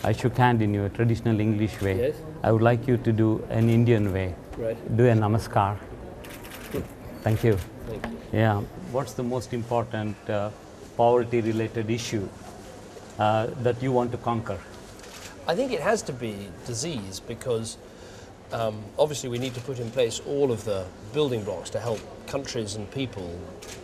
I shook hand in your traditional English way. Yes. I would like you to do an Indian way. Right. Do a namaskar. Thank you. Thank you. Yeah. What's the most important poverty-related issue that you want to conquer? I think it has to be disease because obviously we need to put in place all of the building blocks to help countries and people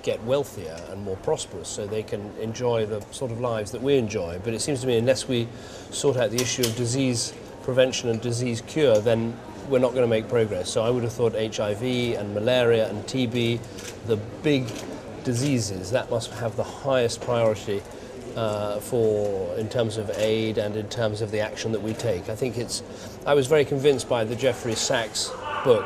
get wealthier and more prosperous so they can enjoy the sort of lives that we enjoy. But it seems to me unless we sort out the issue of disease prevention and disease cure, then we're not going to make progress. So I would have thought HIV and malaria and TB, the big diseases, that must have the highest priority in terms of aid and in terms of the action that we take. I was very convinced by the Jeffrey Sachs book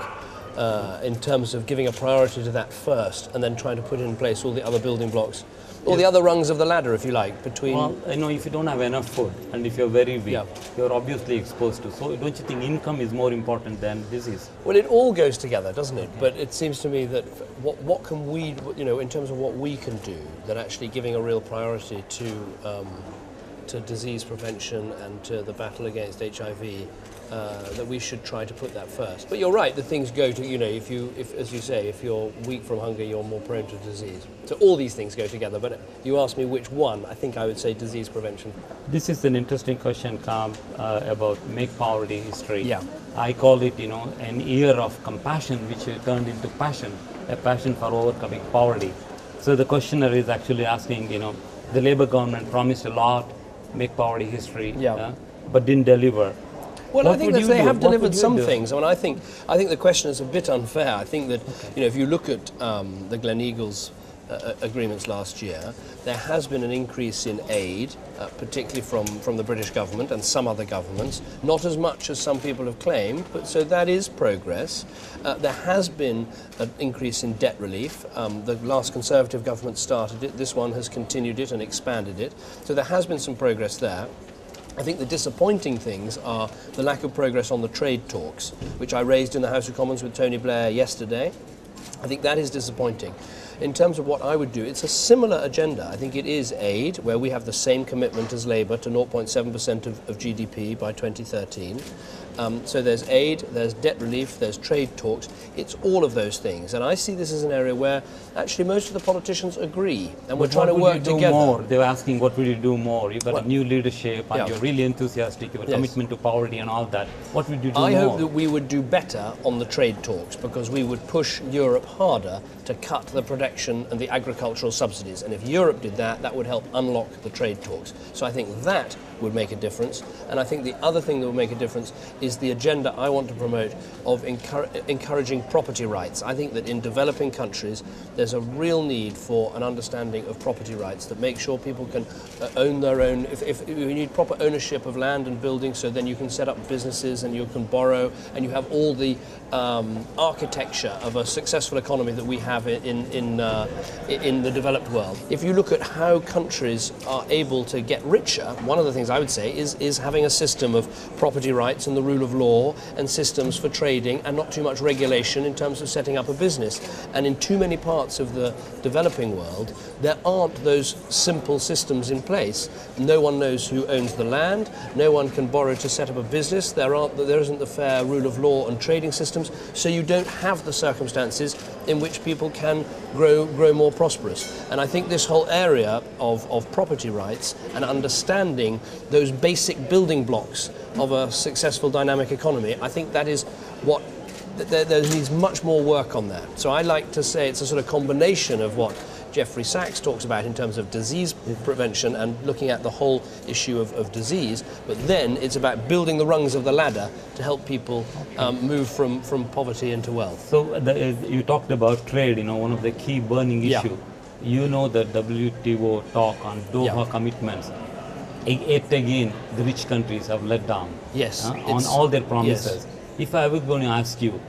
in terms of giving a priority to that first and then trying to put in place all the other building blocks, all the other rungs of the ladder, if you like, between... Well, if you don't have enough food and if you're very weak, you're obviously exposed to. So don't you think income is more important than disease? Well, it all goes together, doesn't it? But it seems to me that what can we, in terms of what we can do, that actually giving a real priority to disease prevention and to the battle against HIV, that we should try to put that first. But you're right, the things go to, if as you say, if you're weak from hunger, you're more prone to disease. So all these things go together, but you ask me which one, I think I would say disease prevention. This is an interesting question, Kam, about Make Poverty History. Yeah. I call it, an year of compassion, which turned into passion, a passion for overcoming poverty. So the questioner is actually asking, the Labour government promised a lot, Make Poverty History, but didn't deliver. Well, I think that they have delivered some things. I mean, I think the question is a bit unfair. I think that if you look at the Gleneagles agreements last year, there has been an increase in aid, particularly from the British government and some other governments. Not as much as some people have claimed, but so that is progress. There has been an increase in debt relief. The last Conservative government started it. This one has continued it and expanded it. So there has been some progress there. I think the disappointing things are the lack of progress on the trade talks, which I raised in the House of Commons with Tony Blair yesterday. I think that is disappointing. In terms of what I would do, it's a similar agenda. I think it is aid, where we have the same commitment as Labour to 0.7% of GDP by 2013. So there's aid, there's debt relief, there's trade talks. It's all of those things. And I see this as an area where actually most of the politicians agree, and we're trying to work together. More? They're asking, what will you do more? You've got a new leadership, and you're really enthusiastic, you have a commitment to poverty and all that. What would you do more? I hope that we would do better on the trade talks, because we would push Europe harder to cut the protection and the agricultural subsidies. And if Europe did that, that would help unlock the trade talks. So I think that would make a difference. And I think the other thing that would make a difference is the agenda I want to promote of encouraging property rights. I think that in developing countries, there's a real need for an understanding of property rights that makes sure people can own their own. If you need proper ownership of land and buildings, so then you can set up businesses and you can borrow, and you have all the architecture of a successful economy that we have in the developed world. If you look at how countries are able to get richer, one of the things I would say is having a system of property rights and the rule of law and systems for trading and not too much regulation in terms of setting up a business. And in too many parts of the developing world, there aren't those simple systems in place. No one knows who owns the land, no one can borrow to set up a business, there isn't the fair rule of law and trading systems, so you don't have the circumstances in which people can grow more prosperous. And I think this whole area of property rights and understanding those basic building blocks of a successful dynamic economy, I think that is what there needs much more work on that. So I like to say it's a sort of combination of what Jeffrey Sachs talks about in terms of disease prevention and looking at the whole issue of disease, but then it's about building the rungs of the ladder to help people move from poverty into wealth. So you talked about trade, one of the key burning issues. The WTO talk on Doha commitments. Yet again, the rich countries have let down on all their promises. Yes. If I was going to ask you,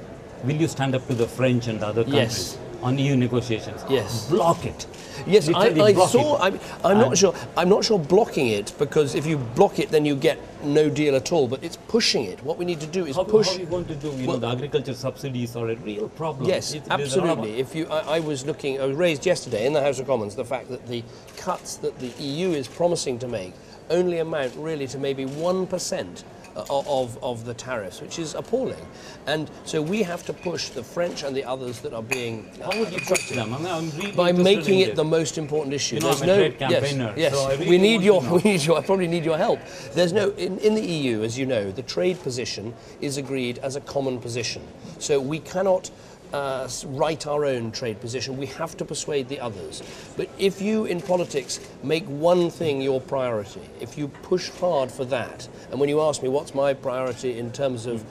will you stand up to the French and the other countries on EU negotiations? Yes. Block it. Yes, I saw. I'm not sure blocking it, because if you block it, then you get no deal at all. But it's pushing it. What we need to do is push. How are you going to do? The agriculture subsidies are a real problem. Yes, absolutely. I was raised yesterday in the House of Commons the fact that the cuts that the EU is promising to make only amount really to maybe 1% of the tariffs, which is appalling. And so we have to push the French and the others that are being How would you push them? I'm really by making it this. the most important issue. You know, I'm a trade campaigner, yes, so I really we need your, I probably need your help. There's no, in the EU, as you know, the trade position is agreed as a common position. So we cannot write our own trade position. We have to persuade the others. But if you, in politics, make one thing your priority, if you push hard for that, and when you ask me what's my priority in terms of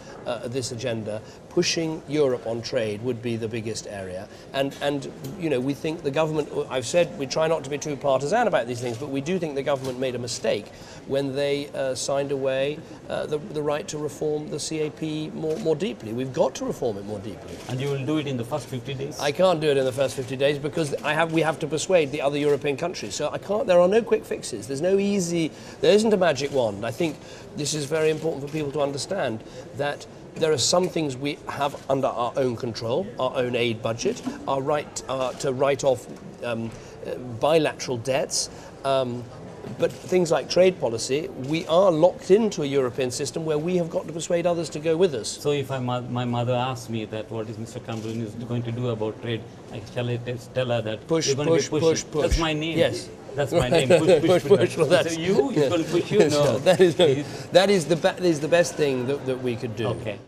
this agenda, pushing Europe on trade would be the biggest area. And you know, we think the government, I've said we try not to be too partisan about these things, but we do think the government made a mistake when they signed away the right to reform the CAP more deeply. We've got to reform it more deeply. And you will do it in the first 50 days? I can't do it in the first 50 days because we have to persuade the other European countries. So I can't, there are no quick fixes. There isn't a magic wand. I think this is very important for people to understand that there are some things we have under our own control, our own aid budget, our right to write off bilateral debts, but things like trade policy, we are locked into a European system where we have got to persuade others to go with us. So if my mother asks me that what is Mr. Cameron is going to do about trade, shall I tell her that push, you're going to be pushing? push. That's my name. Yes. That's my name. Push. Well, that's, so you're going to push you? No. that is the best thing that we could do. Okay.